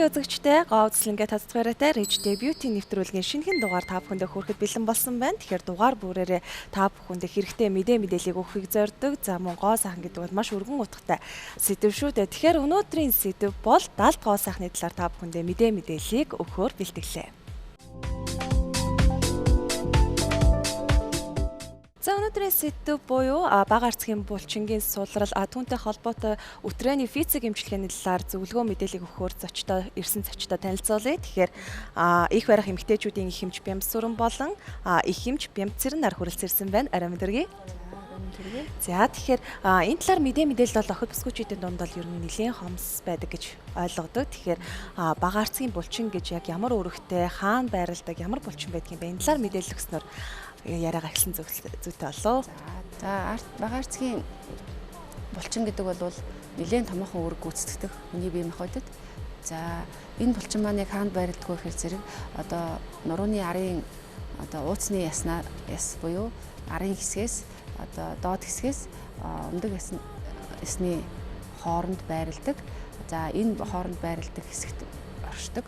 үзэгчдээ гоо үзлэнгээ тасцгаараатай Rich Beauty нэвтрүүлгийн шинэхэн дугаар та бүхэндээ хүрэхэд бэлэн болсон байна. Тэгэхээр дугаар бүрээрээ та бүхэндээ хэрэгтэй мэдээллийг өгөхийг зорддог. За мөн гоо сайхан гэдэг бол маш өргөн утгатай сэдв шүү дээ. Тэгэхээр өнөөдрийн сэдв бол 70 гоо сайхны талаар та бүхэндээ мэдээллийг өгөхөөр бэлтгэлээ. За өнөөдрийн сэдв буюу бага арцгийн булчингийн сулрал түүнтэй холбоотой өтрээний физик эмчилгээний талаар зөвлөгөө мэдээллийг өгөхөөр ирсэн зочдоо танилцуулъя. Тэгэхээр их барих эмэгтэйчүүдийн их эмч Бямсүрэн болон их эмч Бямцэрэн нар хүрэлцэрсэн байна. Арай мэдэрье. За тэгэхээр энэ талаар мэдээлэл бол охид бүсгүйчүүдийн дунд бол ер нь нэлийн хомс байдаг гэж ойлгодог. Тэгэхээр бага арцгийн булчин гэж яг ямар өргөтэй, хаана байрладаг, ямар булчин байдгийг энэ талаар мэдээлэл өгснөөр яриагаа эхэлсэн зүйтэй болов. За бага арцгийн булчин гэдэг бол нэлээд томоохон үүрэг гүйцэтгэдэг хүний бие махбодод. За энэ булчин маань яг хаанд байрладаг вэ гэхээр зэрэг одоо нурууны арын одоо ууцны яс буюу арын хэсгээс одоо доод хэсгээс өндөг ясны хооронд байрладаг. За энэ хооронд байрладаг хэсэгт оршдог.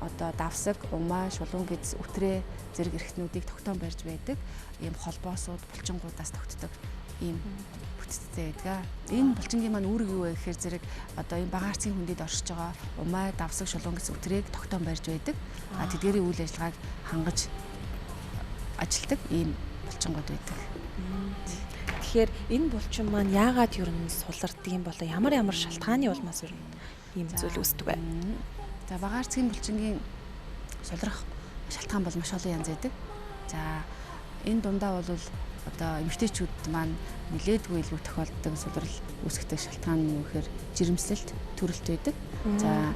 Одоо давсаг, умаа, шулуун гэд өтрээ зэрэг эрхтнүүдийг тогтоон барьж байдаг ийм холбоосууд булчингуудаас тогтдог ийм бүтцтэй байдаг. Энэ булчингийн маань үүрэг юу вэ гэхээр зэрэг одоо энэ бага арцгийн хүндэд оршиж байгаа умаа, давсаг, шулуун гэсэн өтрээг тогтоон барьж байдаг. Тэдгээрийн үйл ажиллагааг хангаж ажилтдаг ийм булчингууд байдаг. Тэгэхээр энэ булчин маань яагаад ер нь сулардаг юм болоо ямар шалтгааны улмаас ер нь ийм зүйл үүсдэг вэ? За бага арцгийн булчингийн сулрах шалтгаан бол маш олон янз байдаг. За энэ дундаа бол одоо эмэгтэйчүүд маань нэлээдгүй илүү тохиолддог сулрал үүсгэх шалтгаан нь юу гэхээр жирэмслэлт төрөлт байдаг. За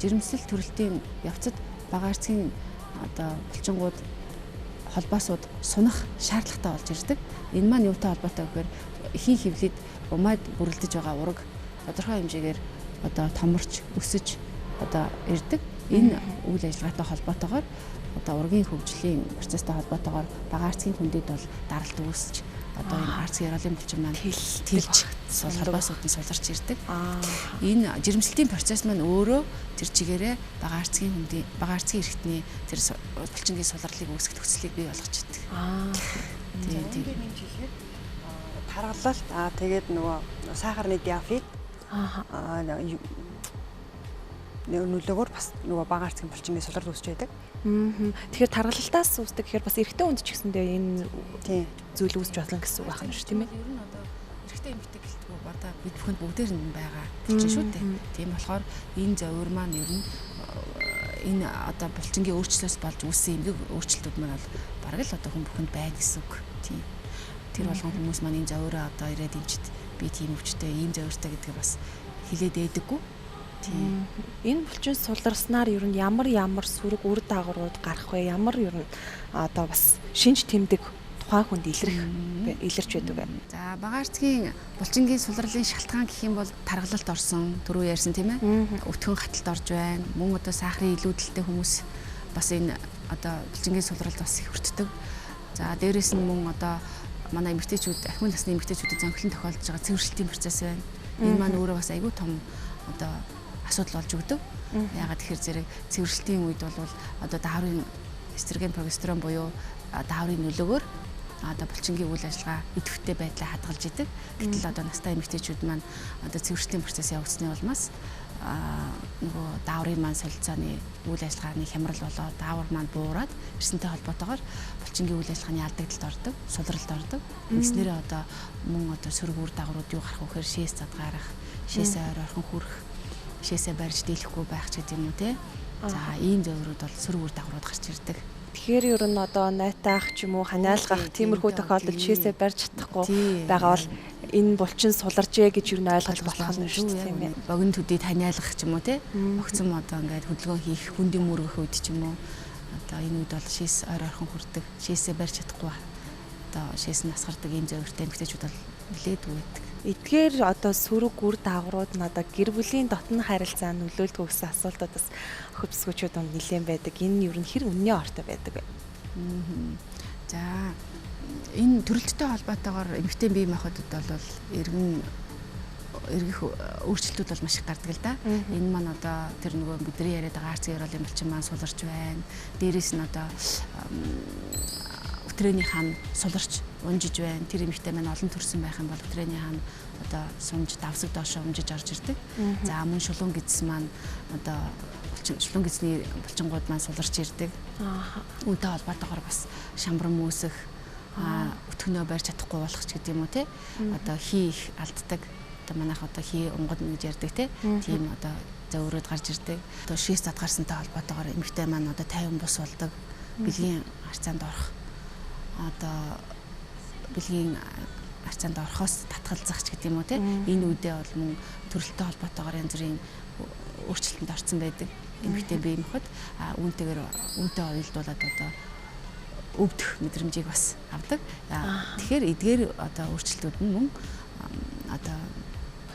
жирэмслэлт төрөлтийн явцад бага арцгийн одоо булчингууд холбоосууд сунах шаардлагатай болж ирдэг. Энэ маань юутай холбоотой гэхээр эхийн хөвлөд умаад бүрэлдэж байгаа ураг тодорхой хэмжээгээр одоо томорч өсөж одоо ирдэг. Энэ үйл ажиллагаатай холбоотойгоор одоо ургийн хөгжлийн процесстэй холбоотойгоор бага арцгийн хүндэд бол даралт үүсч одоо энэ арц геролын булчин маань тэлж холбоосууд нь суларч ирдэг. Энэ жирэмслэлтийн процесс маань өөрөө тэр чигээрээ бага арцгийн эрхтний тэр булчингийн сулралыг үүсгэх нөхцөлийг бий болгож идэг. Тийм таргалалт тэгээд нөгөө сахарны диафит нөлөөгөөр бас нөгөө бага арцгийн булчингийн сулрал үүсч байдаг. Тэгэхээр таргалалтаас үүсдэг гэхээр бас эрэгтэй хүнд ч гэсэндээ энэ зүйл үүсч болно гэсэн үг байна шүү, тийм ээ? Ер нь одоо эрэгтэй эмэгтэй гэлтгүй одоо бид бүхэнд бүгдээр нь байгаа булчин шүү дээ. Тийм болохоор энэ зовир маань ер нь энэ одоо булчингийн өөрчлөлтөөс болж үүссэн эмгэг өөрчлөлтүүд маань бол бараг л одоо хүн бүхэнд байна гэсэн үг. Тийм. Тэр болгон хүмүүс маань энэ зовироо одоо ирээд эмчит би тийм өвчтэй, ийм зовиртой гэдгийг бас хэлээд ээдэггүй. Энэ булчин суларснаар ер нь ямар сүрэг үр дагаврууд гарах вэ? Ямар ер нь одоо бас шинж тэмдэг тухайн хүнд илэрч байдаг вэ? За бага арцгийн булчингийн сулралын шалтгаан гэх юм бол таргалалт орсон, түрүү ярьсан тийм ээ. Өтгөн хаталт орж байна. Мөн одоо сахарын илүүдэлтэй хүмүүс бас энэ одоо булчингийн сулралд бас их өртдөг. За дээрэс нь мөн одоо манай эмэгтэйчүүд, ахмад насны эмэгтэйчүүдэд зөнхлөн тохиолдож байгаа цэвэрлэлтийн процесс байна. Энэ маань өөрөө бас айгүй том одоо асуудал болж өгдөг. Ягаад тэгэхээр зэрэг цэвэрлэлтийн үед бол одоо дааврын эстроген, прогестерон буюу дааврын нөлөөгөөр одоо булчингийн үйл ажиллагаа идэвхтэй байдлаа хадгалж идэг. Гэтэл одоо настай эмэгтэйчүүд маань одоо цэвэрлэлтийн процесс явагдсны улмаас нөгөө дааврын маань солилцооны үйл ажиллагааны хямрал болоод даавар маань буураад ирсэнтэй холбоотойгоор булчингийн үйл ажиллагааны алдагдлалд ордог, сулралд ордог. Ингэснээрээ одоо мөн одоо сөрөг үр дагаврууд юу гарах вэ гэхээр шээс задгаарах, шээсээ ойрхон хүрэх, шээсээ барьж дийлэхгүй байх ч гэдэг юм уу те. За ийм зөврүүд бол сөрөг үр дагаврууд гарч ирдэг. Тэгэхээр ер нь одоо найтаах ч юм уу ханиалгах тиймэрхүү тохиолдолд шээсээ барьж чадахгүй байгаа бол энэ булчин суларжээ гэж ер нь ойлгож болох нь шүү дээ тийм ээ. Богино төдийд ханиалгах ч юм уу те. Огцом одоо ингээд хөдөлгөөн хийх, хүндийн мөргөх үед ч юм уу одоо энэ үед бол шээс ойрхон хүрдэг, шээсээ барьж чадахгүй одоо шээс нь асгардаг ийм зөвөртэй эмэгтэйчүүд бол нэлээдгүй байдаг. Эдгээр одоо сөрөг үр дагаврууд нь одоо гэр бүлийн дотны харилцаанд нөлөөлдөг гэсэн асуултууд бас охид бүсгүйчүүд донд нэлээд байдаг. Энэ ер нь хэр үнний ортой байдаг вэ? За энэ төрөлттэй холбоотойгоор эмэгтэй бие махбодод бол эргэн эргэх өөрчлөлтүүд бол маш их гардаг л да. Энэ маань одоо тэр нөгөө бидний яриад байгаа арц гэрэл булчин маань суларч байна. Дээрээс нь одоо өтрээний хаан суларч унжиж байна. Тэр эмэгтэй маань олон төрсөн байх юм бол өтрээний хаан одоо сумж давсаг доошоо умжиж орж ирдэг. За мөн шулуун гидс маань одоо шулуун гидсний булчингууд маань суларч ирдэг. Үүнтэй холбоотойгоор бас шамбар мөөсөх өтгөнөө барьж чадахгүй болох ч гэдэг юм уу те. Одоо хий их алддаг. Одоо манайх одоо хий унгад гэж ярьдаг те. Тийм одоо зөөрөд гарч ирдэг. Одоо шээс задгарсантай холбоотойгоор эмэгтэй маань одоо 50 бус болдог. Бэлгийн харьцаанд орох. Одоо бэлгийн харьцаанд орохоос татгалзах ч гэдэг юм уу те. Энэ үедээ бол мөн төрөлттэй холбоотойгоор янз бүрийн өөрчлөлтөнд орсон байдаг. Эмэгтэй бие махбод үүнтэйгээр үүнтэй уялдуулаад одоо өвдөх мэдрэмжийг бас авдаг. Тэгэхээр эдгээр одоо өөрчлөлтүүд нь мөн одоо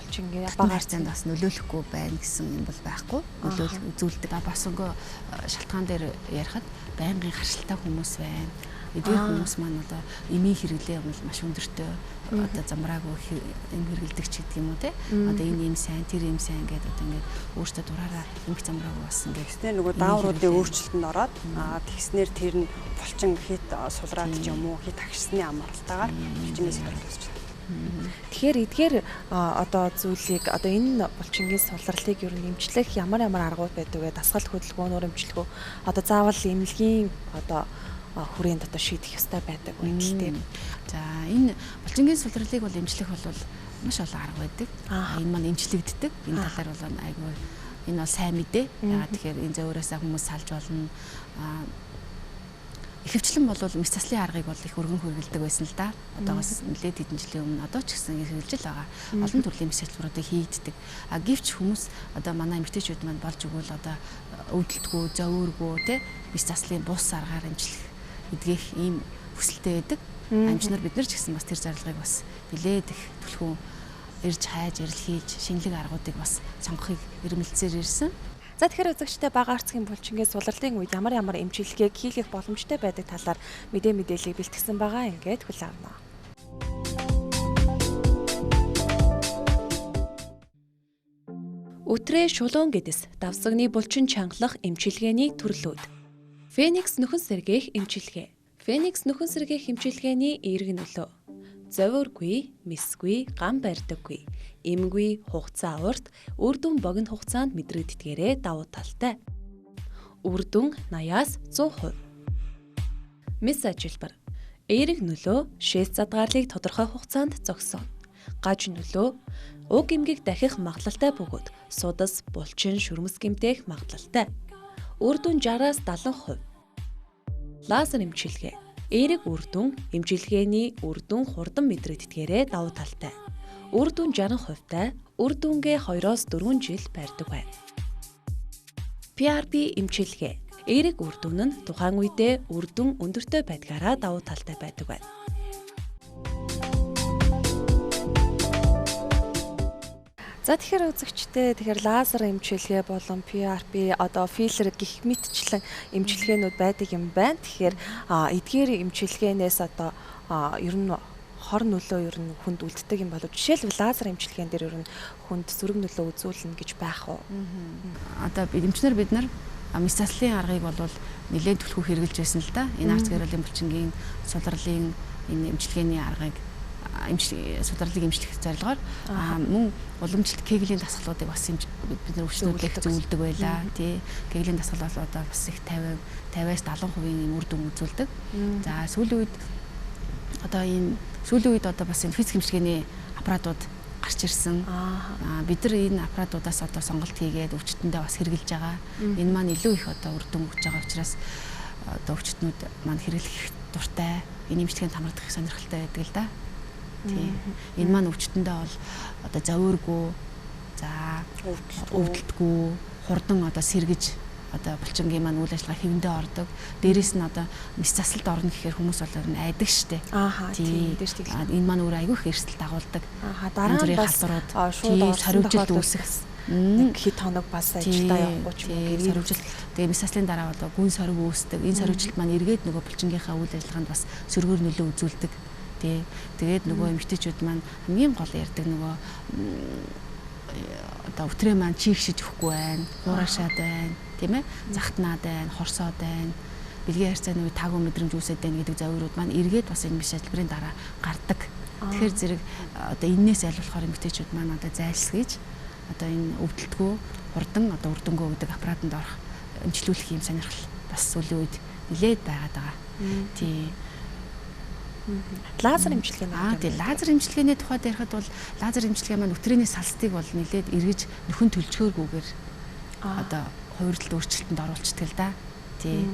булчингийн бага харьцаанд бас нөлөөлөхгүй байна гэсэн юм бол байхгүй. Нөлөөлөх үзүүлдэг. Бас нөгөө шалтгаан дээр ярихад байнгын харшилтай хүмүүс байна. Эдгээр хүмүүс маань одоо эмийн хэрэглээ бол маш өндөртэй одоо замраагүй эм хэрэгэлдэг ч гэдэг юм уу те. Одоо энэ юм сайн, тэр юм сайн гэдэг одоо ингээд өөртөө дураараа эмх замраагүй бас ингээд. Тэгснээр нөгөө даавруудын өөрчлөлтөнд ороод тэгснээр тэр нь булчин хит сулраад ч юм уу хит агшсны амралтаагаар булчингийн сулрал үүсч байна. Тэгэхээр эдгээр одоо зүйлийг одоо энэ булчингийн сулралыг ер нь эмчлэх ямар аргууд байдаг вэ? Дасгал хөдөлгөөнөөр эмчлэх үү? Одоо заавал эмнэлгийн одоо хүрээнд одоо шийдэх ёстой байдаг үйл тийм. За энэ булчингийн сулралыг бол эмчлэх бол маш олон арга байдаг. Энэ маань эмчлэгддэг. Энэ талаар бол айгүй энэ бол сайн мэдээ. Яагаад тэгэхээр энэ зөөрөөсөө хүмүүс салж болно. Ихэвчлэн бол мэс заслын аргыг бол их өргөн хүргэлдэг байсан л да. Одоогоос нэлээд хэдэн жилийн өмнө одоо ч гэсэн хэрэгжилж байгаа. Олон төрлийн мэс заслуудыг хийгддэг. Гэвч хүмүүс одоо манай эмэгтэйчүүд маань болж өгвөл одоо өвдөлтгөө, зөөвөргөө те мэс заслын бус аргаар эмчлэх эдгэх ийм хүсэлтэй байдаг. Амжнаар бид нар ч гэсэн бас тэр зарлагыг бас нэлээд их түлхүүн ирж хайж, ирэлхийлж, шинэлэг аргуудыг бас сонгохыг эрмэлзээр ирсэн. За тэгэхээр үзэгчтэй бага арцгийн булчингийн сулралын үед ямар эмчилгээг хийх боломжтой байдаг талаар мэдээллийг бэлтгэсэн байгаа. Ингээд хүлээн авна. Өтрээ шулуун гэдэс давсагны булчин чангалах эмчилгээний төрлүүд. Феникс нөхөн сэргээх эмчилгээ. Феникс нөхөн сэргээх эмчилгээний эерэг нөлөө. Зовиоргүй, мэсгүй, гам барьдаггүй, эмгүй, хугацаа урт, үр дүн богино хугацаанд мэдрэгддгээрээ давуу талтай. Үр дүн 80-аас 100%. Мэс ажилбар. Эерэг нөлөө шээс задгаарлыг тодорхой хугацаанд зогсооно. Гаж нөлөө уг эмгийг дахих магадлалтай бөгөөд судас, булчин, шүрмэс гэмтэх магадлалтай. Үр дүн 60-аас 70%. Лазер эмчилгээ. Эерэг үр дүн эмчилгээний үр дүн хурдан мэдрэгддгээрээ давуу талтай. Үр дүн 60%-тай үр дүнгээ 2-оос 4 жил барьдаг байна. PRP эмчилгээ. Эерэг үр дүн нь тухайн үедээ үр дүн өндөртэй байдгаараа давуу талтай байдаг байна. За тэгэхээр үзэгчтэй лазер эмчилгээ болон PRP одоо филлер гэх мэтчлэн эмчилгээнүүд байдаг юм байна. Тэгэхээр эдгээр эмчилгээнээс одоо ер нь хор нөлөө ер нь хүнд үлддэг юм болов. Жишээлбэл лазер эмчилгээн дээр ер нь хүнд сөрөг нөлөө үзүүлнэ гэж байх уу? Одоо эмчнэр бид нар мэс заслын аргыг бол нэлээд түлхүү хэрэгжилж байсан л да. Энэ арц гэрлийн булчингийн сулралын энэ эмчилгээний аргыг судралыг эмчлэх зорилгоор мөн уламжлалт кеглийн дасгалуудыг бас бид нар өвчнөдлөх зөвлөдөг байлаа тий. Кеглийн дасгал бол одоо бас их 50-аас 70% үр дүн үзүүлдэг. За сүүлийн үед одоо бас энэ физик эмчилгээний аппаратууд гарч ирсэн. Бид нар энэ аппаратуудаас одоо сонголт хийгээд өвчтөндөө бас хэрэгжилж байгаа. Энэ маань илүү их одоо үр дүн өгч байгаа учраас одоо өвчтнүүд маань хэрэглэх дуртай, энэ эмчилгээнд хамрагдах сонирхолтой байдаг л да. Тийм. Энэ маань өвчтөндөө бол одоо зовиоргүй, за өвдөлтгүй, хурдан одоо сэргэж одоо булчингийн маань үйл ажиллагаа хэвэндээ ордог. Дээрээс нь одоо мэс заслалд орно гэхээр хүмүүс бол айдаг штэ. Тийм. Энэ маань өөр айгүй их эрсдэл дагуулдаг. Дараа нь бас шууд сорвжилт үүсэх. Нэг хэд хоног бас ажилдаа явахгүй ч юм уу сорвжилт. Тэгээ мэс заслын дараа одоо гүн сорив үүсдэг. Энэ сорвжилт маань эргээд нөгөө булчингийнхаа үйл ажиллагаанд бас сөргөөр нөлөө үзүүлдэг. Тий. Тэгээд нөгөө эмэгтэйчүүд маань хамгийн гол ярьдаг нөгөө одоо өтрээ маань чийгшиж өгөхгүй байна, хуурашаад байна, тийм ээ? Захтнаад байна, хорсоод байна. Бэлгийн харьцааны үе таагүй мэдрэмж үүсээд байна гэдэг завирууд маань эргээд бас энэ биш ажиллбарын дараа гардаг. Тэгэхээр зэрэг одоо энээс аль болохоор эмэгтэйчүүд маань одоо зайлсхийж одоо энэ өвдөлтгөө хурдан одоо үрдэнгөө гэдэг аппаратанд орох эмчилүүлэх юм сонирхол бас сүүлийн үед нэлээд байгаад байгаа. Тий. Лазер эмчилгээ тий, лазер эмчилгээний тухайд ярихад бол лазер эмчилгээ маань өтрээний салстыг бол нэлээд эргэж нөхөн төлчгөөргүйгээр одоо хувирдалт өөрчлөлтөнд оруулцдаг л да. Тий.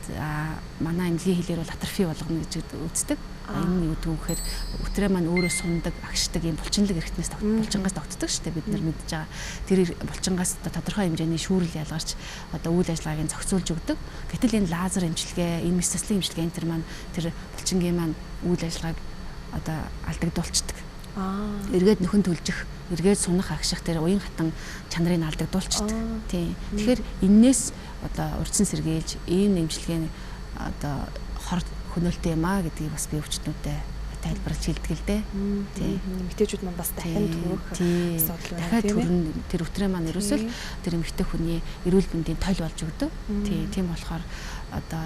За манай эмнэлгийн хэлээр бол атрофи болгоно гэж үздэг. Энэ нь юу гэхээр өтрээ маань өөрөө сундаг, агшдаг юм булчинлаг эрхтнээс булчингаас тогтдог шүү дээ бид нар мэдж байгаа. Тэр булчингаас тодорхой хэмжээний шүүрэл ялгарч одоо үйл ажиллагааг зохицуулж өгдөг. Гэтэл энэ лазер эмчилгээ, энэ мэсцлийн эмчилгээ энэ төр маань тэр булчингийн маань үйл ажиллагааг одоо алдагдуулцдаг. Эргээд нөхөн төлжих, эргээд сунах агших тэр уян хатан чанарыг алдагдуулцдаг. Тийм. Тэгэхээр энээс одоо урьдчилан сэргийлж ийм эмчилгээ одоо хор хөнөөлтэй юм аа гэдгийг бас би өвчтнүүдэд тайлбарлаж хэлдэг л дээ. Тийм. Эмэгтэйчүүд маань бас дахин төрөх асуудал байна тийм ээ. Тэр өтрээ маань ерөөсөө тэр эмэгтэй хүний эрүүл мэндийн тойл болж өгдөг. Тийм болохоор одоо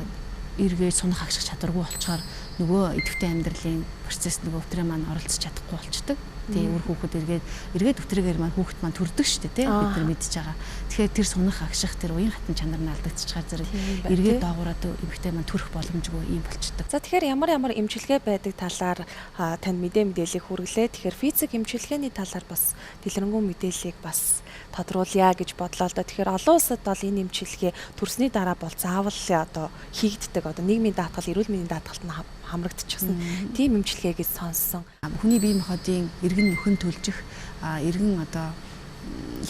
эргээд сунах агших чадваргүй болчоор нөгөө идэвхтэй амьдралын процесс нөгөө өтрээ маань оролцож чадахгүй болчдөг. Тийм үр хүүхэд эргээд өтрээгээр маань хүүхэд маань төрдөг шүү дээ, тийм бид нар мэдж байгаа. Тэгэхээр тэр сунах агших тэр уян хатан чанар нь алдагдчихаар зэрэг эргээд доогоороод эмэгтэй маань төрөх боломжгүй юм болчдөг. За тэгэхээр ямар эмчилгээ байдаг талаар танд мэдээллийг хүргэлээ. Тэгэхээр физик эмчилгээний талаар бас дэлгэрэнгүй мэдээллийг бас тодруулъя гэж бодлоо л да. Тэгэхээр олон улсад бол энэ эмчилгээ төрсний дараа бол заавал одоо хийгддэг. Одоо нийгмийн даатгал, эрүүл мэндийн даатгалд нь хамрагдчихсан тийм эмчилгээгээ сонссон. Хүний бие махбодын эргэн нөхөн төлжих, эргэн одоо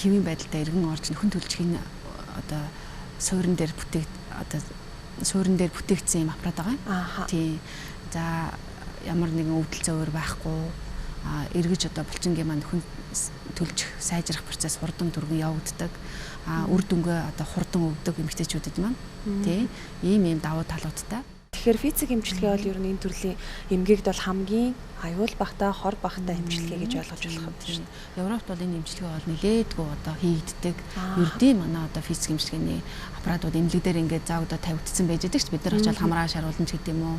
хэвийн байдалтай эргэн орж нөхөн төлжихийн одоо суурин дээр бүтээгдсэн юм аппарат байгаа. Тийм. За ямар нэгэн өвдөл зөөр байхгүй эргэж одоо булчингийн маань нөхөн төлжих, сайжрах процесс хурдан түргэн явагддаг. Үр дүнгээ одоо хурдан өгдөг эмэгтэйчүүдэд маань тийм ийм давуу талуудтай. Тэгэхээр физик эмчилгээ бол ер нь энэ төрлийн эмгэгд бол хамгийн аюул багтаа, хор багтаа эмчилгээ гэж ойлгож болох юм шүү дээ. Европт бол энэ эмчилгээ бол нэлээдгүй одоо хийгддэг. Ердийн манай одоо физик эмчилгээний аппаратууд эмнэлэг дээр ингээд заагдаад тавигдсан байж байгаа шүү дээ. Бид нар очиод хамраа шаруулна ч гэдэг юм уу,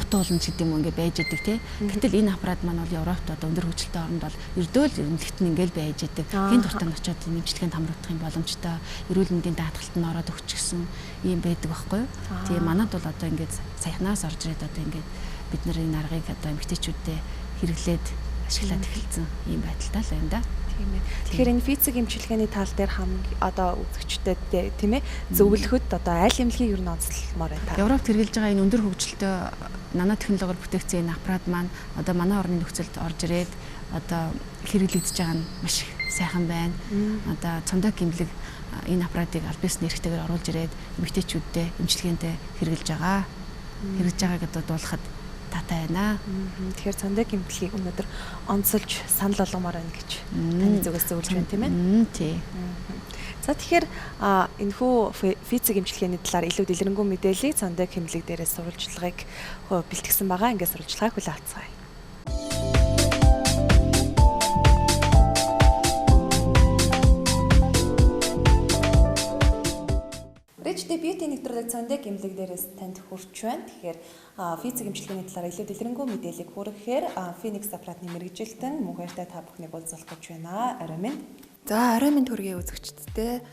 утуулна ч гэдэг юм уу ингээд байж байгаа тийм. Гэтэл энэ аппарат маань бол Европт одоо өндөр хөгжилтэй оронд бол ердөөл эмнэлэгт нь ингээд байж байгаа. Хин дуртай нь очиод эмчилгээнд хамрагдах юм боломжтой. Эрүүл мэндийн даатгалт нь ороод өгчихсөн юм байдаг байхгүй юу? Тийм манад бол одоо ингээд саяхнаас орж ирээд одоо ингээд бид нар энэ аргыг одоо эмэгтэйчүүдэд хэрэглээд ашиглаад эхэлсэн ийм байдалтай л байна да. Тийм ээ. Тэгэхээр энэ физик эмчилгээний тал дээр одоо үзэгчдэд тийм ээ зөвлөхөд одоо аль эмнэлгийг ер нь онцлмоор байна та. Европт хэрэгжилж байгаа энэ өндөр хөгжилтэй нано технологиор бүтээгдсэн энэ аппарат маань одоо манай орны нөхцөлд орж ирээд одоо хэрэглэгдэж байгаа нь маш сайхан байна. Одоо цомдог эмнэлэг энэ аппаратыг аль бисны эрхтэйгээр оруулж ирээд эмэгтэйчүүдэд эмчилгээнд хэрэгжилж байгаа. Хэрэгж байгааг одоо дуулахад таатай байна. Тэгэхээр цомдог эмнэлгийг өнөөдөр онцолж санал болгомоор байна гэж таны зүгээс зөвлөж байна тийм ээ? Тий. За тэгэхээр энэхүү физик эмчилгээний талаар илүү дэлгэрэнгүй мэдээллийг цомдог эмнэлэг дээрээс сурвалжлагыг бэлтгэсэн байгаа. Ингээд сурвалжлагыг хүлээвцгаая. Rich Beauty нэвтрүүлэг цомдог эмнэлэг дээрээс танд хүрч байна. Тэгэхээр физик эмчилгээний талаар илүү дэлгэрэнгүй мэдээллийг хүргэхээр Phoenix аппаратны мэргэжилтэн мөн хайртай та бүхнийг уулзах гэж байна. Орой минь. За орой минь төргийн үзэгчдтэй.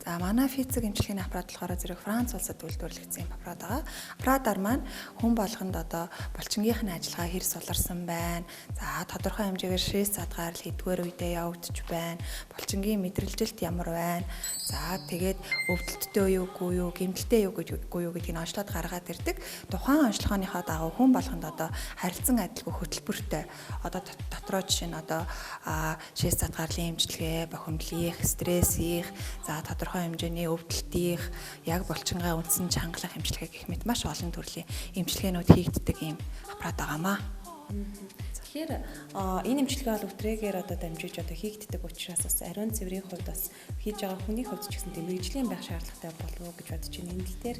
За манай физик эмчилгээний аппарат болохоор зэрэг Франц улсад үйлдвэрлэгдсэн аппарат байгаа. Аппаратаар маань хүн болгонд одоо булчингийнхны ажиллагаа хэр суларсан байна. За тодорхой хэмжээгээр шээс задгаар л хэдгээр үедээ явагдаж байна. Булчингийн мэдрэлжилт ямар байна. За тэгээд өвдөлттэй үгүй юу, гэмтэлтэй үгүй юу гэдгийг онцлоод гаргаад ирдэг. Тухайн онцлогооныхоо дагуу хүн болгонд одоо харилцан адилгүй хөтөлбөртэй одоо дотроо жишээ нь одоо шээс задгаарлын эмчилгээ, бохимдлын, стрессийн, за тодорхой хэмжээний өвдөлтийн яг булчингаа үндсэн чангалах эмчилгээ гэх мэт маш олон төрлийн эмчилгээнүүд хийгддэг ийм аппарат байгаамаа. Тэгэхээр энэ эмчилгээ бол өтрээгээр одоо дамжиж одоо хийгддэг учраас бас ариун цэврийн хувьд бас хийж байгаа хүний хувьд ч гэсэн мэргэжлийн байх шаардлагатай болов уу гэж бодож байна. Энэ тал дээр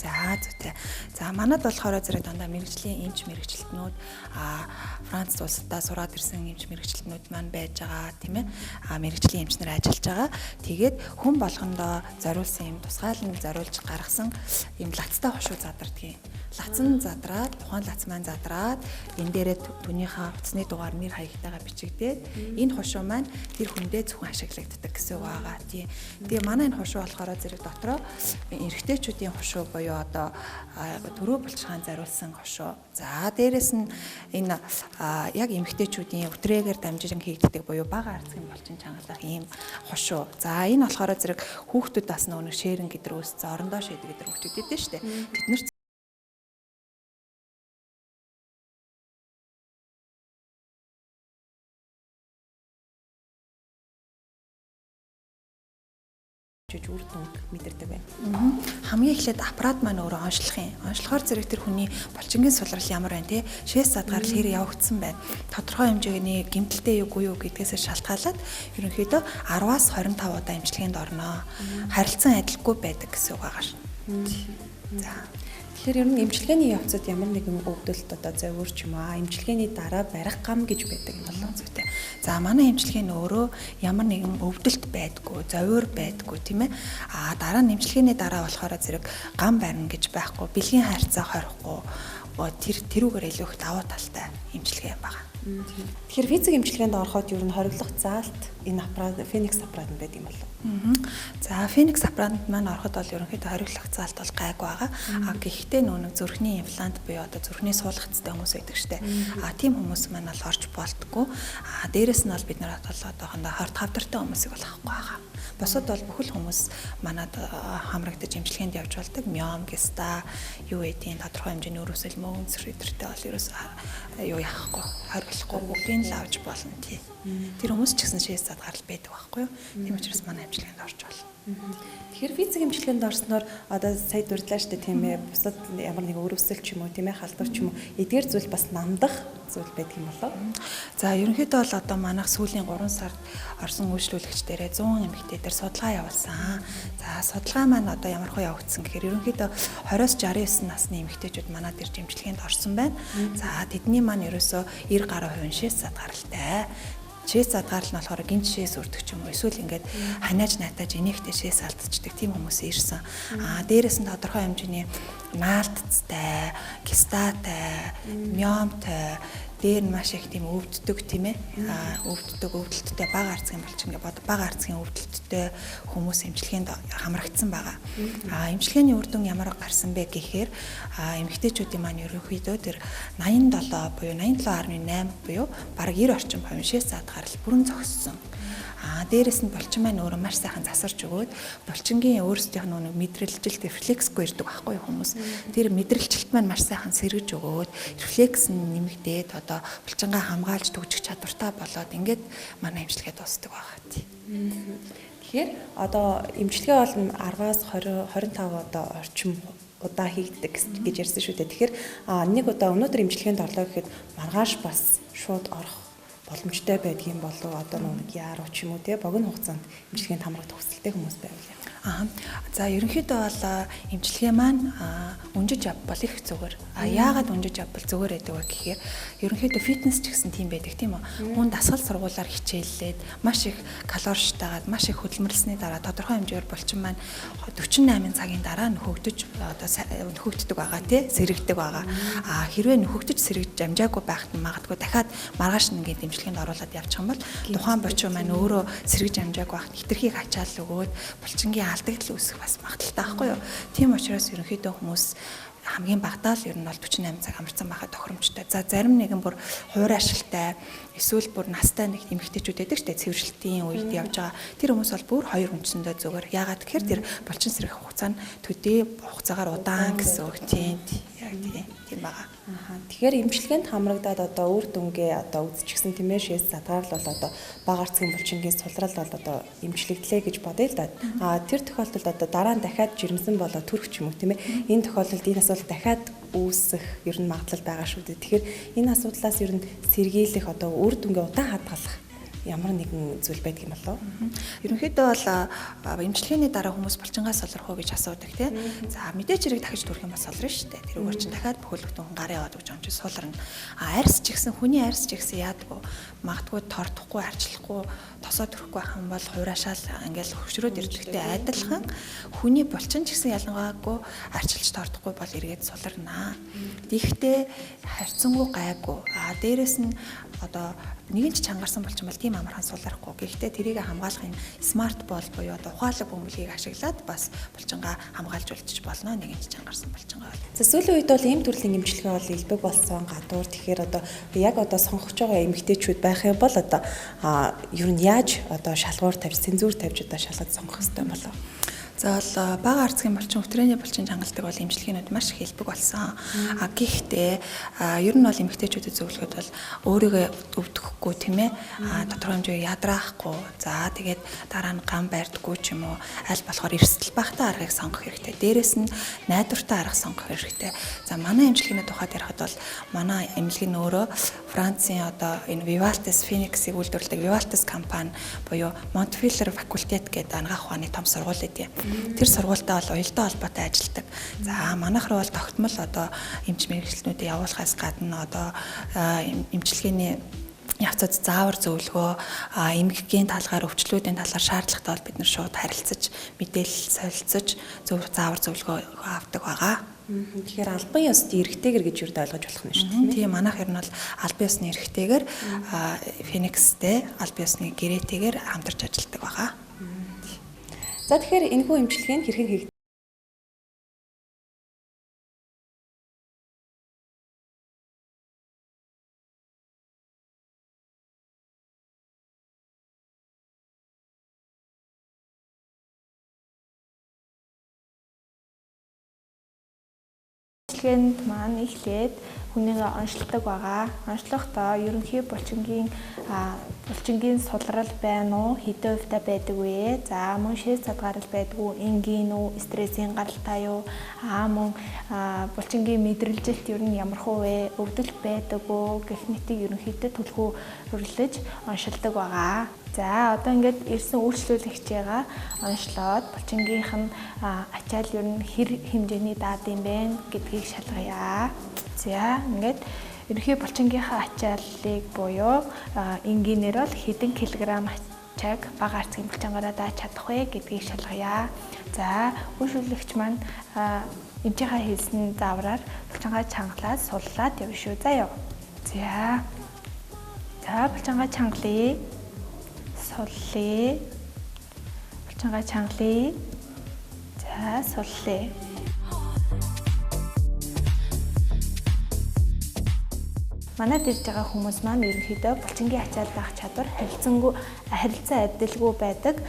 За зүйтэй. За манад болохоор зэрэг дандаа мэрэгжлийн эмч мэрэгчлэтнүүд Франц улсдаа сураад ирсэн эмч мэрэгчлэтнүүд маань байж байгаа тийм ээ. Мэрэгжлийн эмчнэр ажиллаж байгаа. Тэгээд хүн болгондоо зориулсан юм тусгаалan зориулж гаргасан юм лацтай хошуу задардгийн. Лацсан задраад, тухайн лац маань задраад энэ дээрээ түүнийхээ утасны дугаар нэр хаягтайгаа бичигдээд энэ хошуу маань тэр хүндээ зөвхөн ашиглагддаг гэсэн үг байгаа. Тийм. Тэгээ манай энэ хошуу болохоор зэрэг дотроо эрэгтэйчүүдийн хошуу буюу одоо төрөө булчирхаан зариулсан хошуу. За дээрэс нь энэ яг эмэгтэйчүүдийн өтрээгээр дамжин хийгддэг буюу бага арцгийн булчин чангалах ийм хошуу. За энэ болохоор зэрэг хүүхдүүд бас нэг шээрэн гэдрөөс орондоо шийдэг гэдэр хүүхдүүд идэв штэ. Бид нар үр дүнг мэдэрдэг байна. Хамгийн эхлээд аппарат маань өөрөө онцлох юм. Онцлохоор зэрэг тэр хүний булчингийн сулрал ямар байна те шээс задгаар хэр явагдсан байна. Тодорхой хэмжээний гэмтэлтэй юу юу гэдгээс шалтгаалаад ерөнхийдөө 10-аас 25 удаа эмчилгээнд орно. Харилцан адилгүй байдаг гэсэн үг байгаа шин. За Тэгэхээр ер нь эмчилгээний явцад ямар нэгэн өвдөлт одоо зовир ч юм аа эмчилгээний дараа барих гам гэж байдаг юм болоо зүйтэй. За манай эмчилгээ нь өөрөө ямар нэгэн өвдөлт байдгүй, зовир байдгүй тийм ээ. Дараа нь эмчилгээний дараа болохоор зэрэг гам барина гэж байхгүй, бэлгийн харьцаа хорихгүй тэрүүгээр илүү их давуу талтай эмчилгээ байгаа. Тэгэхээр физик эмчилгээнд ороход ер нь хориглох заалт энэ аппарат Phoenix аппарат нь байдаг юм болов. За Phoenix аппаратанд маань ороход бол ерөнхийдөө хориглох заалт бол гайгүй байгаа. Гэхдээ нүүн зүрхний имплант буюу одоо зүрхний суулгацтай хүмүүс байдаг штэ. Тийм хүмүүс маань бол орж болтгүй. Дээрэс нь бол бид нар одоохондоо хорт хавдартай хүмүүсийг бол авахгүй байгаа. Босод бол бүхэл хүмүүс манад хамрагдаж эмчилгээнд явж болдог. Миом, гиста, юу гэдгийг тодорхой хэмжээний өрөөсөл мөн зэрэгтэй бол ерөөс юу яахгүй, хориглохгүй бүгдийг л авч болно тий. Тэр хүмүүс ч гэсэн шээс задгарл байдаг байхгүй юу? Тийм учраас манай эмчилгээнд орж болно. Тэгэхээр физик эмчилгээнд орсноор одоо сая дурдлаа штэ тийм ээ. Бусад ямар нэг өрөвсөл ч юм уу тийм ээ халдвар ч юм уу эдгээр зүйл бас намдах зүйл байдаг юм болоо. За ерөнхийдөө бол одоо манайх сүүлийн 3 сард орсон үйлчлүүлэгч дээрээ 100 эмэгтэй дээр судалгаа явуулсан. За судалгаа маань одоо ямар хөө явагдсан гэхээр ерөнхийдөө 20-с 69 насны эмэгтэйчүүд манад ирж эмчилгээнд орсон байна. За тэдний маань ерөөсөө 90 гаруй хувийн шээс задгаралтай. Шээс задгаал нь болохоор гинт шээс үрдэг ч юм уу эсвэл ингээд ханиаж найтаж инээхтэй шээс алдчихдаг тийм хүмүүс ирсэн. Дээрээс нь тодорхой хэмжээний наалтцтай, кистатай, миомтой дээр нь маш их тийм өвддөг тийм ээ. Өвдөлттэй бага арцгийн булчин гэдэг бага арцгийн өвдөлттэй хүмүүс эмчилгээнд хамрагдсан байгаа. Эмчилгээний үр дүн ямар гарсан бэ гэхээр эмэгтэйчүүдийн маань ерөнхийдөө тэр 87 буюу 87.8 буюу бараг 90 орчим хувийн шээс задгарал бүрэн зогссон. Дээрээс нь булчин маань өөрөө маш сайхан засарч өгөөд булчингийн өөрсдийнх нь нэг мэдрэлжилт рефлексгүй ирдэг байхгүй хүмүүс. Тэр мэдрэлжилт маань маш сайхан сэргэж өгөөд рефлекс нь нэмэгдээд одоо булчингаа хамгаалж төгжих чадвартай болоод ингээд манай эмчилгээ дуусдаг байгаа тий. Тэгэхээр одоо эмчилгээ бол 10-аас 20 25 одоо орчим удаа хийгддэг гэж ярьсан шүү дээ. Тэгэхээр нэг удаа өнөөдөр эмчилгээнд орлоо гэхэд маргааш бас шууд орох боломжтой байдгийн болов одоо нэг яаруу ч юм уу те богино хугацаанд эмчилгээнд хамрагдах хүсэлтэй хүмүүс байвал. За ерөнхийдөө бол эмчилгээ маань өнжиж авбал их зүгээр. Яагаад өнжиж авбал зүгээр байдаг вэ гэхээр ерөнхийдөө фитнес ч гэсэн тийм байдаг тийм үү. Хүн дасгал сургуулаар хичээллээд маш их калоричтайгаад маш их хөдөлмөрлсөний дараа тодорхой хэмжээгээр булчин маань 48 цагийн дараа нөхөгдөж одоо нөхөгддөг байгаа тий сэрэгдэг байгаа. Хэрвээ нөхөгдөж сэрэгж амжаагүй байхад магадгүй дахиад маргааш нь ингээд эмчилгээнд оруулаад явчих юм бол тухайн булчин маань өөрөө сэрэгж амжаагүй байхад хитрхийг ачаал өгөөд булчингийн алдагдал үүсэх бас магадaltaй байхгүй юу. Тийм учраас ерөнхийдөө хүмүүс хамгийн багадаа л ер нь бол 48 цаг амарсан байхад тохиромжтой. За зарим нэгэн бүр хувир ашигтай эсвэл бүр настай нэг эмэгтэйчүүд байдаг шүү дээ. Цэвэрлэлтийн үед явж байгаа. Тэр хүмүүс бол бүр 2 өнцөндөө зүгээр. Яагаад тэгэхээр тэр булчин сэрэх хугацаа нь төдий хугацаагаар удаан гэсэн үг тийм. Яг тийм байгаа. Тэгэхээр эмчилгээнд хамрагдаад одоо үр дүнгээ одоо үзчихсэн тийм ээ шээс задгаал бол одоо бага арцгийн булчингийн сулрал бол одоо эмчлэгдлээ гэж бодъё л да. Тэр тохиолдолд одоо дараа нь дахиад жирэмсэн болоо төрөх ч юм уу тийм ээ. Энэ тохиолдолд энэ асуудал дахиад үүсэх ер нь магадлал байгаа шүү дээ. Тэгэхээр энэ асуудлаас ер нь сэргийлэх одоо үр дүнгээ удаан хадгалах ямар нэгэн зүйл байдаг юм болов? Ерөнхийдөө бол эмчилгээний дараа хүмүүс булчингаас солрох уу гэж асуудаг тийм. За мэдээч хэрэг дахиж төрөх юм бол солрно шүү дээ. Тэрүүгээр чинь дахиад бүхэлдэн гарын яваад гэж онч суулрна. Арьс ч гэсэн хүний арьс ч гэсэн яадгүй магадгүй тордохгүй арчлахгүй тосоо төрөхгүй байх юм бол хураашаал ингээл хөвчрөөд ирдэгтэй адилхан хүний булчин ч гэсэн ялангаагүй арчилж тордохгүй бол эргээд суларнаа. Гэхдээ харьцангуй гайгүй. Дээрэс нь одоо нэгэн ч чангарсан булчин бол тийм амархан суларахгүй. Гэхдээ тэрийг хамгаалахын смарт бол буюу одоо ухаалаг бөмбөлгийг ашиглаад бас булчингаа хамгаалж үлдчих болно. Нэгэн ч чангарсан булчингаа. За сүүлийн үед бол ийм төрлийн эмчилгээ бол илбэг болсон гадуур. Тэгэхээр одоо яг одоо сонгож байгаа эмэгтэйчүүд байх юм бол одоо ер нь яаж одоо шалгуур тавьж, цензуур тавьж одоо шалгаж сонгох хэрэгтэй юм болов? За бол бага арцгийн булчин, өвтрээний булчин чангалдаг бол эмчилгээнүүд маш их хэлбэг болсон. Гэхдээ ер нь бол эмэгтэйчүүдэд зөвлөхөд бол өөрийгөө өвдөхгүй тийм ээ. Тодорхой хэмжээгээр ядраахгүй. За тэгээд дараа нь гам байрдаггүй ч юм уу. Аль болохоор эрсдэл багтаа аргыг сонгох хэрэгтэй. Дээрээс нь найдвартай арга сонгох хэрэгтэй. За манай эмчилгээний тухайд ярихад бол манай эмнэлэг нь өөрөө Францын одоо энэ Vivaltes Phoenix-ийг үйлдвэрлэдэг Vivaltes компани буюу Монтефиллер факультет гэдэг анагаах ухааны том сургууль эдээ. Тэр сургуультай бол уялдаа холбоотой ажилладаг. За манайх руу бол тогтмол одоо эмч мэргэжилтнүүдийг явуулахаас гадна одоо эмчилгээний явцад заавар зөвлөгөө, эмгэгийн талгаар, өвчлүүдийн талаар шаардлагатай бол бид нар шууд харилцаж, мэдээлэл солилцож, заавар зөвлөгөө авдаг байгаа. Тэгэхээр албан ёсны эрхтэйгэр гэж юу ойлгож болох нь шүү дээ. Тийм манайх ер нь бол албан ёсны эрхтэйгэр Phoenix-тэй албан ёсны гэрээтэйгэр хамтарч ажилладаг байгаа. За тэгэхээр энэхүү эмчилгээ нь хэрхэн хийгдэх? Эмчилгээнд маань эхлээд хүнийг онцлдог байгаа. Онцлохдоо ерөнхий булчингийн сулрал байна уу, хэдэн хувьтай байдаг вэ? За мөн шээс задгарал байдаг уу, энгийн үү, стрессийн гаралтай юу? Мөн булчингийн мэдрэлжилт ер нь ямар хөө вэ? Өвдөлт байдаг уу? Гэх мэтийг ерөнхийдөө төлхөөрлөж онцлдог байгаа. За одоо ингээд ирсэн үйлчлүүлэгчээгээ онцлоод булчингийнх нь ачаал ер нь хэр хэмжээний даад юм бэ гэдгийг шалгая. За ингээд ерөнхий булчингийнхаа ачааллыг буюу энгийнээр бол хэдэн килограмм ачааг бага арцгийн булчингаараа дааж чадах вэ гэдгийг шалгая. За үйлчлүүлэгч маань эмчийнхаа хэлсэн заавраар булчингаа чангалаад суллаад явна шүү. За яв. За булчингаа чангалъя. Суллъя. Булчингаа чангалъя. За суллъя. Манайд ирж байгаа хүмүүс маань ерөнхийдөө булчингийн ачаал даах чадвар харилцан адилгүй байдаг.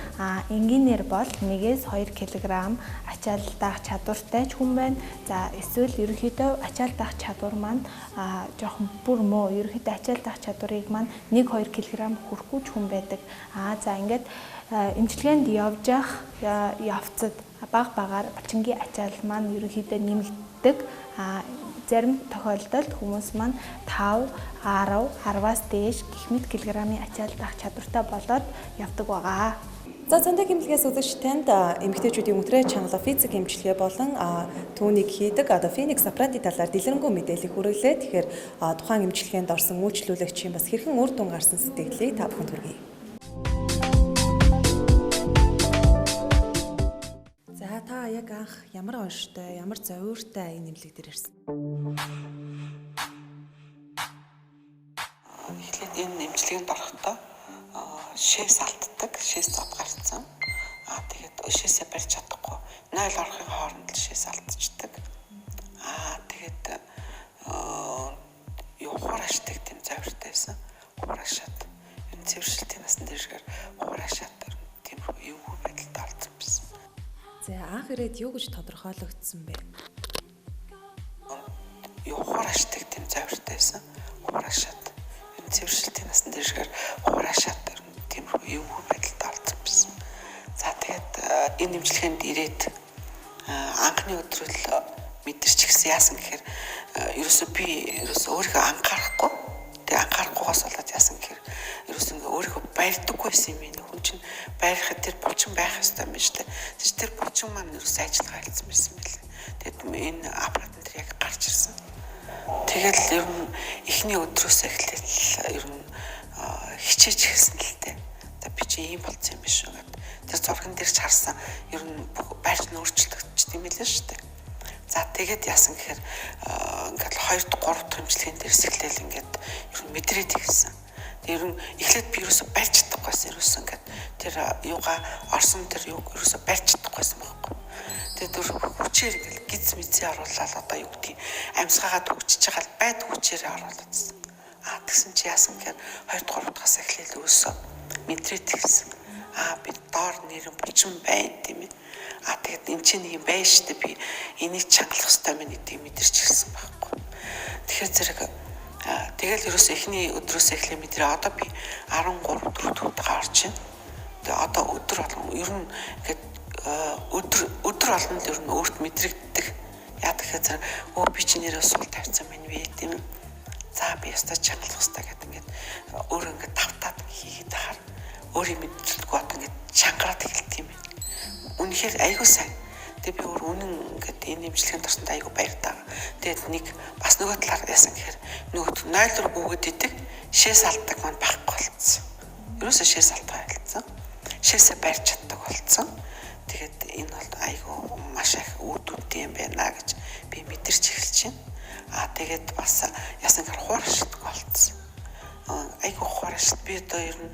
Энгийнээр бол 1-2 кг ачаал даах чадвартай ч хүн байна. За эсвэл ерөнхийдөө ачаал даах чадвар маань жоохон бүр муу. Ерөнхийдөө ачаал даах чадварыг маань 1-2 кг хүрэхгүй ч хүн байдаг. За ингээд эмчилгээнд явж явах явцад багаар булчингийн ачаал маань ерөнхийдөө нэмэгддэг. Зарим тохиолдолд хүмүүс маань 5, 10, 10-аас дээш гэх мэт килограммын ачаал даах чадвартай болоод явдаг байгаа. За цандаг эмнэлгээс үзэж танд эмэгтэйчүүдийн өтрээ чангалах физик эмчилгээ болон түүнийг хийдэг одоо Phoenix аппаратын талаар дэлгэрэнгүй мэдээлэл хүргэлээ. Тэгэхээр тухайн эмчилгээнд орсон үйлчлүүлэгчийн бас хэрхэн үр дүн гарсан сэтгэлийг та бүхэнд хүргэе. Та яг анх ямар онштой, ямар зовиуртай энэ эмнэлэг дээр ирсэн? Эхлээд энэ эмчилгээнд орохдоо шээс алддаг, шээс зад гарцсан. Тэгээд шээсээ барьж чадахгүй. 0 орохын хооронд л шээс алдчихдаг. Тэгээд хураашдаг тийм зовиортой байсан. Хураашаад энэ цэвэршилтийн насны дээршгээр хураашаад тийм эвгүй байдалд орсон байсан. За анх ирээд юу гэж тодорхойлогдсон бэ? Хураашдаг тийм зовиортой байсан. Хураашаад энэ цэвэршилтийн насны дээршгээр хураашаад тийм эвгүй байдалд орсон байсан. За тэгээд энэ эмчилгээнд ирээд анхны өдрөл мэдэрч гисэн яасан гэхээр ерөөсөө би өөрийгөө анхаарахгүй. Тэгээ анхаарахгүйгаас болоод яасан гэхээр ерөөсөө өөрийгөө баярдаггүйсэн юм энэ хүн чинь байрахад тэр булчин байх ёстой юм шүү дээ. Тэгж тэр булчин маань ерөөс ажиллагаа хийсэн байсан байлээ. Тэгэд энэ аппарат энэ яг гарч ирсэн. Тэгэл ер нь эхний өдрөөс эхлээл ер нь хичээж эхэлсэн л дээ. Би чи ийм болсон юм биш үү гэд. Тэр зурган дээр ч харсан ер нь байрч нь өөрчлөгдчих тийм байлээ шүү дээ. За тэгээд яасан гэхээр ингээд 2-3 дахь хэмжлэгийн дээрс эхлээл ингээд ер нь мэдрээд ирсэн. Тэр нь эхлээд би ерөөсө барьж чадахгүйсэн ерөөсө ингээд тэр юугаа орсон тэр юуг ерөөсө барьж чадахгүйсэн байхгүй. Тэгээд хүчээр ингээд гиз мэдсээ оруулаад одоо юу гэдгийг амьсгаагаад хөгжиж байгаа л байд хүчээрээ оруулаадсан. Тэгсэн чи яасан гэхээр 2-3 дахьаас эхлээл ерөөсө мэдрээд ирсэн. Би доор нэрэн булчин байна тийм ээ. Тэгээд энэ чинь нэг юм байна шүү дээ. Би энийг чангалах хэрэгтэй мэн гэдгийг мэдэрч ирсэн байхгүй. Тэгэхээр зэрэг тэгэл ерөөсөө эхний өдрөөс эхлээ мэдрээ. Одоо би 13-4 удаа орж байна. Тэгээ одоо өдөр болгон ер нь ингээд өдөр болгон л ер нь өөрт мэдрэгддэг. Яа тэгэхээр зэрэг би чи нэрээ суул тавьсан байна вэ тийм ээ. За би ястаа чангалах хэрэгтэй гэдэг ингээд өөр ингээд тавтаад хийгээд тахаар өөрийн мэдлэлгүй одоо ингээд чангараад эхэлт юм байна. Үнэхээр айгүй сайн. Тэгээ би өөр үнэн ингээд энэ имжлэгийн тосонд айгүй баяртай. Тэгээд нэг бас нөгөө талаар яасан гэхээр нөгөө 0 руу бөгөөд идэг шээс алддаг маань байхгүй болцсон. Ерөөсөө шээс алдгаа хэлсэн. Шээсээ барьж чаддаг болцсон. Тэгээд энэ бол айгүй маш их үр дүнтэй юм байна гэж би мэдэрч эхэлж байна. Тэгээд бас яасан гэхээр хууршдаг болцсон. Айгүй хууршд би одоо ер нь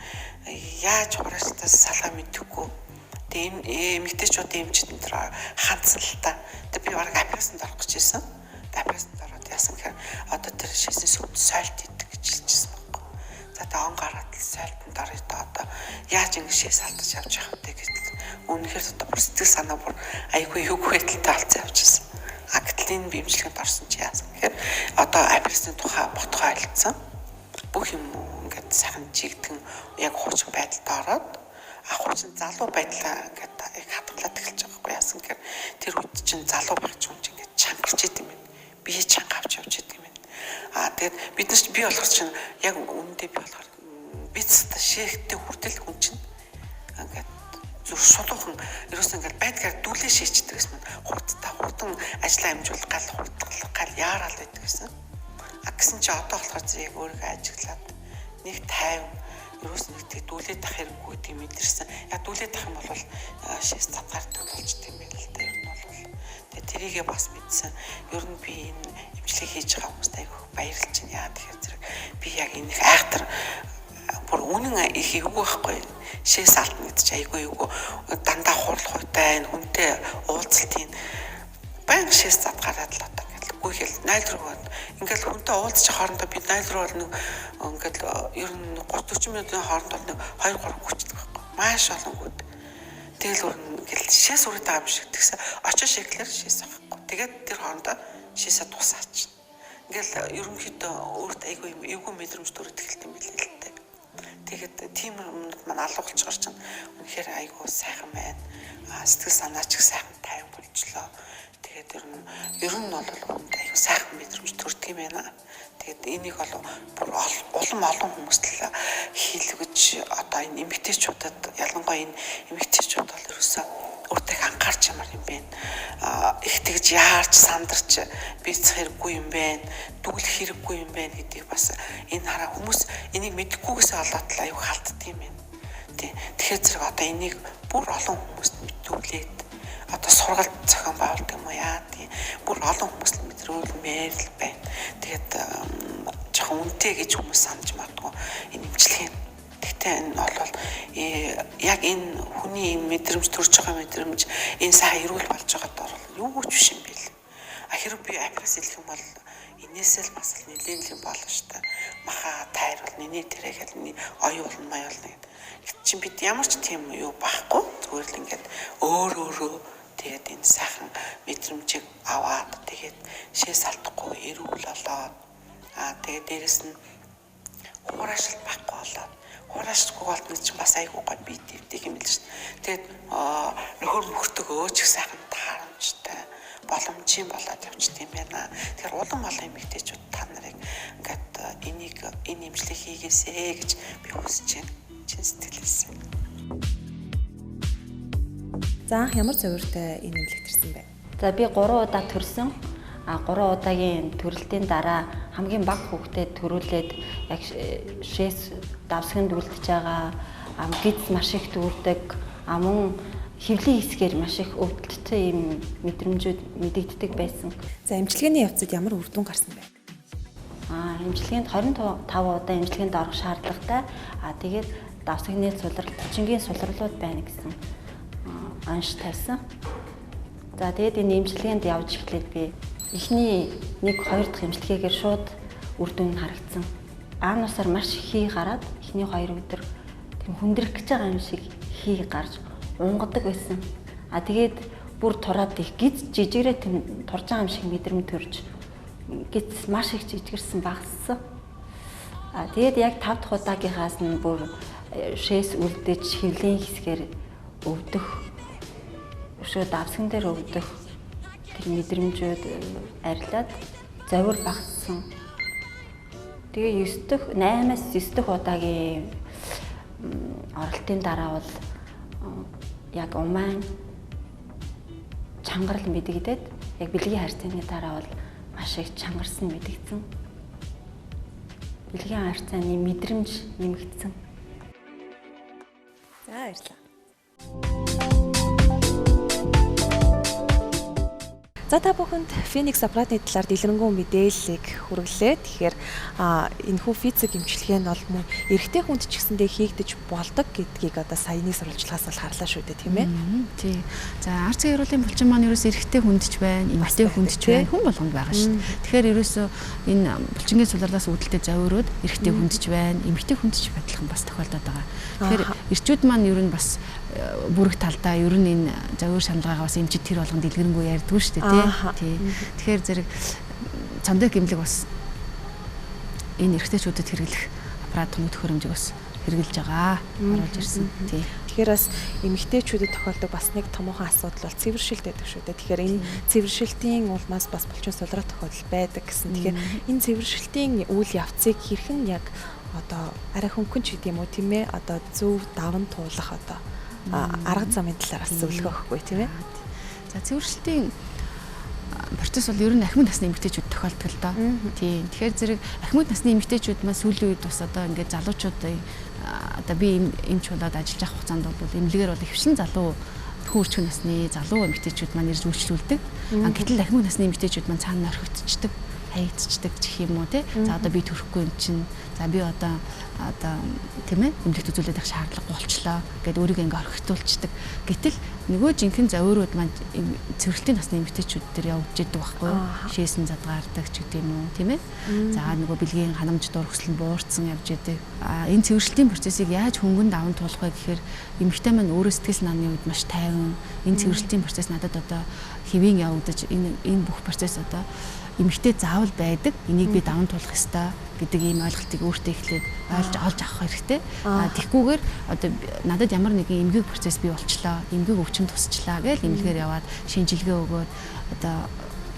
яаж хууршдаас салгаа мэдэхгүй. Тэгээ эмэгтэйчүүдийн эмчид энэ төр хандсан л та. Тэгээ би бараг операцанд орох гэж байсан. Операцанд ороод яасан гэхээр одоо тэр шээсний сүмд сойлт идэг гэж хэлчихсэн байхгүй. За тэгээ он гараад л сойлтанд орё та одоо яаж ингэ шээс алдаж явж явах вэ гэж. Үнэхээр одоо бүр сэтгэл санаа бүр айгүй юуг байдалтай болсон явчихсан. Гэтэл энэ бимжлэгэнд орсон чи яасан гэхээр одоо операцны тухай ботгоо ойлцсон. Бүх юм ингээд сайхан чигдэн яг хуучин байдалд ороод хуучин залуу байдлаа ингээд яг хатгалаад эхэлж байгаа байхгүй яасан гэхээр тэр үед чинь залуу байх ч юм чи ингээд чангарч идэм юм. Бие чанга авч явж идэм юм. Тэгээд бид нар би болохоор чинь яг үнэндээ би болохоор бицтэй шээхтэй хүртэл хүн чинь ингээд зүр шулуухан ерөөсөө ингээд байдгаар дүүлээ шийчдэг гэсэн мань хурдан ажиллаа амжуулах гал хурдгалах гал яарал байдаг гэсэн. Гэсэн чи одоо болохоор яг өөрийгөө ажиглаад нэг 50 ерөөс нэг тэг дүүлээд тах хэрэггүй гэдэг мэдэрсэн. Яг дүүлээд тах юм бол шээс татгаардаг болчтой юм байна л да. Ер нь бол тэгээ тэрийгээ бас мэдсэн. Ер нь би энэ имжлэг хийж байгаа хүмүүст айгүй баярлж байна. Яа тэгэхээр зэрэг би яг энэ айхтар бүр үнэн их эвгүй байхгүй. Шээс алтна гэдэг чи айгүй эвгүй дандаа хурлах хуйтай энэ хүнтэй уулзалтын баян шээс татгаараад л одоо үгүй хэл 0 руу ингээл хүнтэй уулзчих хоорондоо би 0 руу нэг ингээл ер нь 30-40 минутын хоорондоо нэг 2-3 хүчдэг байхгүй маш олон хүд. Тэгэл өөр ингээл шээс үрээд байгаа юм шиг тэгсэн очоо шиглэр шээс авахгүй. Тэгээд тэр хоорондоо шээсээ тусаач. Ингээл ерөнхийдөө өөрт айгүй юм эвгүй мэдрэмж төрөд эхэлт юм билээ л дээ. Тэгээд тийм юмнууд маань алга болчихор чинь үнэхээр айгүй сайхан байна. Сэтгэл санаа ч их сайхан тайван болчлоо. Тэгээд ер нь бол айгүй сайхан мэдрэмж төрдөг юм байна. Тэгээд энийг бол бүр улам олон хүмүүст л хийлгэж одоо энэ эмэгтэйчүүдэд ялангуяа энэ эмэгтэйчүүд бол ерөөсөө өөртөө анхаарч ямар юм бэ? Их тэгж яарч сандарч бийцэх хэрэггүй юм байна. Дүглэх хэрэггүй юм байна гэдгийг бас энэ хараа хүмүүс энийг мэдэхгүйгээс олоод л аюу халтдаг юм байна. Тэгэхээр зэрэг одоо энийг бүр олон хүмүүст мэдүүлээд одоо сургалт зохион байгуулдаг юм яа тийм бүр олон хүмүүст мэдрүүлмээр л байна. Тэгээд жоохон үнэтэй гэж хүмүүс санаж магадгүй энэ имчилгээ. Гэхдээ энэ бол яг энэ хүний мэдрэмж төрж байгаа мэдрэмж энэ сайн эрүүл болж байгаад бол юу ч биш юм бэл. Хэрэг би операц хийх юм бол энээсээ л бас нэлээд юм болно шүү дээ. Маха тайрвал нэний тэрэхэл оюулна маяулна гэдэг. Гэт чинь бид ямар ч тийм юу байхгүй зүгээр л ингээд өөрөө тэгээд энэ сайхан мэдрэмжийг аваад тэгээд шээс алдахгүй эрүүл болоод тэгээд дээрэс нь хураашил байхгүй болоод хураашгүй болтны чинь бас айгүй гой бие дэвдэг юм л шүү дээ. Тэгээд нөхөр мөхтөг өөч их сайхан таарамжтай боломжийн болоод явчихсан юм байна. Тэгэхээр улам олон эмэгтэйчүүд та нарыг ингээд энэ имжлэг хийгээсэй гэж би хүсэж байна. чин сэтгэлээс. За анх ямар зөвөртэй энэ нэмлэгт ирсэн бэ? За би 3 удаа төрсөн. 3 удаагийн төрөлтийн дараа хамгийн бага хүүхдэд төрүүлээд яг шээс давсганд үлдэж байгаа гидс маш их дүүрдэг. Мөн хөвлийн хэсгээр маш их өвдөлттэй юм мэдрэмжүүд мэдэгддэг байсан. За эмчилгээний явцад ямар үр дүн гарсан бэ? Эмчилгээнд 25 удаа эмчилгээнд орох шаардлагатай. Тэгээд давсагны сулрал, булчингийн сулралууд байна гэсэн анш тавьсан. За тэгээд энэ эмчилгээнд явж эхлээд би эхний 1-2 дахь эмчилгээгээр шууд үр дүн харагдсан. Аанусаар маш хий гараад эхний 2 өдөр тийм хүндрэх гэж байгаа юм шиг хий гарч унгадаг байсан. Тэгээд бүр тураад их гиз жижигрээ тийм турж байгаа юм шиг мэдрэмж төрж гиз маш их жижигэрсэн багассан. Тэгээд яг 5 дахь удаагийнхаас нь бүр шээс үлдэж хөвлийн хэсгээр өвдөх, өшөө давсган дээр өвдөх тэр мэдрэмжүүд арилаад завир багассан. Тэгээ 8-аас 9 дахь удаагийн оролтын дараа бол яг умаан чангарал мэдэгдээд яг бэлгийн харьцааны дараа бол маш их чангарсан мэдэгдсэн. Бэлгийн харьцааны мэдрэмж нэмэгдсэн. За баярлалаа. За та бүхэнд Phoenix аппаратны талаар дэлгэрэнгүй мэдээллийг хүргэлээ. Тэгэхээр энэхүү физик эмчилгээ нь бол мөн эрэгтэй хүнд ч гэсэндээ хийгдэж болдог гэдгийг одоо саяны сурвалжлагаас бол харлаа шүү дээ, тийм ээ? Тий. За арц гэрүүлийн булчин маань ерөөс эрэгтэй хүнд ч байна, эмэгтэй хүнд ч байна, хүн болгонд байгаа шүү дээ. Тэгэхээр ерөөсөө энэ булчингийн сулралаас үүдэлтэй завиурууд эрэгтэй хүнд ч байна, эмэгтэй хүнд ч адилхан бас тохиолдоод байгаа. Тэгэхээр эрчүүд маань ер нь бас бүрэг талдаа ер нь энэ завиур шаналгаагаа бас эмчид тэр болгон дэлгэрэнгүй ярьдгүй шүү дээ, тий. Тэгэхээр зэрэг цамдаг гэмлэг бас энэ эрэгтэйчүүдэд хэрэглэх аппарат төмөг төхөөрөмжийг бас хэрэгжилж байгаа. Оруулж ирсэн. Тий. Тэгэхээр бас эмэгтэйчүүдэд тохиолдог бас нэг томоохон асуудал бол цэвэршилт байдаг шүү дээ. Тэгэхээр энэ цэвэршилтийн улмаас бас булчин сулраа тохиолдол байдаг гэсэн. Тэгэхээр энэ цэвэршилтийн үйл явцыг хэрхэн яг одоо арай хөнгөн ч гэдэм үү тийм ээ одоо зөв даван туулах одоо арга замын талаар бас зөвлөгөө өгөхгүй тийм ээ. За цэвэршилтийн процесс бол ер нь ахмад насны эмэгтэйчүүд тохиолдог л доо. Тийм. Тэгэхээр зэрэг ахмад насны эмэгтэйчүүд маань сүүлийн үед бас одоо ингээд залуучуудын одоо би эмч болоод ажиллаж авах хугацаанд бол эмнэлгээр бол хөвшин залуу хүүрчүүн насны залуу эмэгтэйчүүд маань ирж үйлчлүүлдэг. Гэтэл ахмад насны эмэгтэйчүүд маань цаана орхигдчихдаг, хаягдчихдаг гэх юм уу те. За одоо би төрөхгүй юм чинь. За би одоо тийм ээ эмнэлэгт үзүүлээд авах шаардлага болчлоо гэд өөрийгөө ингээ орхитуулцдаг. Гэтэл нөгөө жинхэнэ завиурууд маань цэвэрлтийн насны эмэгтэйчүүд дээр явж идэг байхгүй юу? Шээсэн задгаардаг ч гэдэг юм уу тийм ээ. За нөгөө бэлгийн ханамж дор хөсөл нь буурсан явж идэг. Энэ цэвэрлтийн процессыг яаж хөнгөн даван туулах вэ гэхээр эмэгтэй маань өөрөө сэтгэл санааны үед маш тайван. Энэ цэвэрлтийн процесс надад одоо хэвийн явагдаж энэ бүх процесс одоо эмэгтэй заавал байдаг. Энийг би даван туулах ёстой гэдэг ийм ойлголтыг өөртөө эхлээд олж авах хэрэгтэй. Тэгхгүйгээр одоо надад ямар нэгэн эмгэг процесс бий болчлоо, эмгэг өвчин тусчлаа гэж эмнэлгээр яваад шинжилгээ өгөөд одоо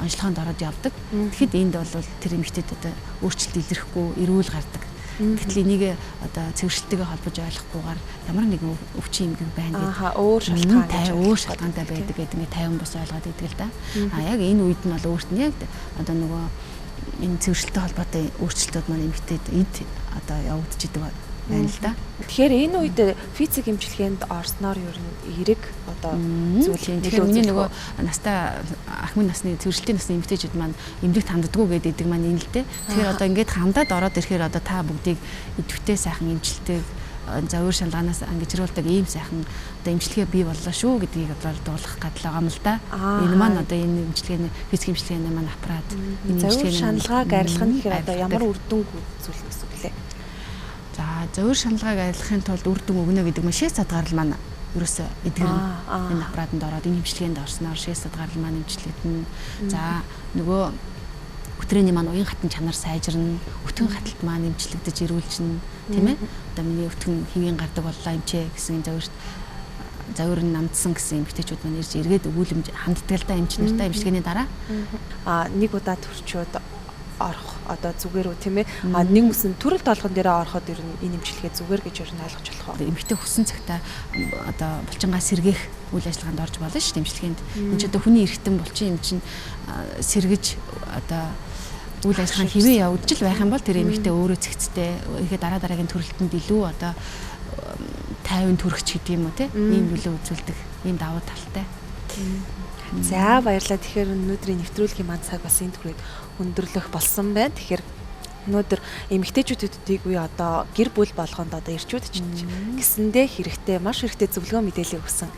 онцлогоонд ороод явдаг. Тэгэхэд энд бол тэр эмэгтэйд одоо өөрчлөлт илэрхгүй, эрүүл гардаг. Гэтэл энийг одоо цэвэршилтэйгээ холбож ойлгохгүйгээр ямар нэгэн өвчин эмгэг байна гэдэг. Өөр шалтгаантай байдаг гэдэг нэг 50 бус ойлгоод идэг л да. Яг энэ үед нь бол өөрт нь яг одоо нөгөө энэ цэвэршилттэй холбоотой өөрчлөлтүүд маань эмэгтэйд эд одоо явагдаж идэг байна л да. Тэгэхээр энэ үед физик эмчилгээнд орсноор ер нь эрэг одоо зүйлийн тэгэхээр миний нөгөө настай ахмад насны цэвэршилтийн насны эмэгтэйчүүд маань эмнэлэгт ханддаггүй гэдэг маань энэ л дээ. Тэгэхээр одоо ингээд хандаад ороод ирэхээр одоо та бүгдийг идэвхтэй сайхан эмчилдэг завиур шалгаанаас ангижруулдаг ийм сайхан одоо эмчилгээ бий боллоо шүү гэдгийг одоо дуулгах гадал байгаа юм л да. Энэ маань одоо энэ эмчилгээний физик эмчилгээний маань аппарат энэ завиур шаналгааг арилгах нь гэхээр одоо ямар үр дүн үзүүлэх гэсэн үг лээ. За завиур шаналгааг арилгахын тулд үр дүн өгнө гэдэг нь шээс задгаарл маань ерөөсөө эдгэрнэ. Энэ аппаратанд ороод энэ эмчилгээнд орсноор шээс задгаарл маань эмчилэгдэнэ. За нөгөө өтрээний маань уян хатан чанар сайжирна, өтгөн хаталт маань эмчлэгдэж ирүүлчихнэ, тийм ээ. Одоо миний өтгөн хэвийн гардаг боллоо эмчээ гэсэн завиур нь намдсан гэсэн эмэгтэйчүүд маань ирж эргээд өгүүлэмж ханддаг л да эмч нартай эмчилгээний дараа. Нэг удаа төрчөөд орох одоо зүгээр үү тийм ээ? Нэг үсэн төрөл толгон дээр ороход ер нь энэ эмчилгээ зүгээр гэж ер нь ойлгож болох уу? Эмэгтэй хүссэн цагтаа одоо булчингаа сэргээх үйл ажиллагаанд орж болно шүү дээ эмчилгээнд. Энд ч одоо хүний эргэтэн булчин эм чинь сэргэж одоо үйл ажиллагаа хэвээ явуулж байх юм бол тэр эмэгтэй өөрөө цэгцтэй ихэд дараагийн төрөлтөнд илүү одоо 50 төрөгч гэдэг юм уу те ийм нөлөө үзүүлдэг ийм давуу талтай. За баярлалаа. Тэгэхээр өнөөдрийн нэвтрүүлгийн маань цаг бас энд хүрээд өндөрлөх болсон байна. Тэгэхээр өнөөдөр эмэгтэйчүүдэд үе одоо гэр бүл болгонд одоо ирчүүд ч гэсэндээ хэрэгтэй маш хэрэгтэй зөвлөгөө мэдээлэл өгсөн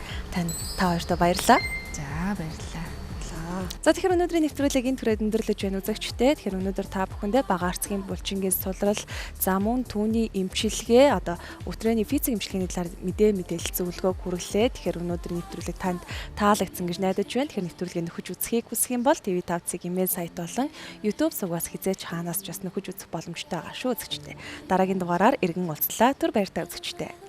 та хоёртоо баярлалаа. За баярлалаа. За тэгэхээр өнөөдрийн нэвтрүүлгийг энд хүрээд өндөрлөж байна үзэгчтэй. Тэгэхээр өнөөдөр та бүхэндээ бага арцгийн булчингийн сулрал, за мөн түүний эмчилгээ, одоо өтрээний физик эмчилгээний талаар мэдээлэл зөвлөгөө хүргэлээ. Тэгэхээр өнөөдрийн нэвтрүүлэг танд таалагдсан гэж найдаж байна. Тэгэхээр нэвтрүүлгээ нөхөж үзхийг хүсэх юм бол TV5-ийн имэйл сайт болон YouTube сувгаас хизээч хаанаас ч бас нөхөж үзэх боломжтой байгаа шүү үзэгчтэй. Дараагийн дугаараар иргэн уулзлаа. Түр баяртай үзэгчтэй.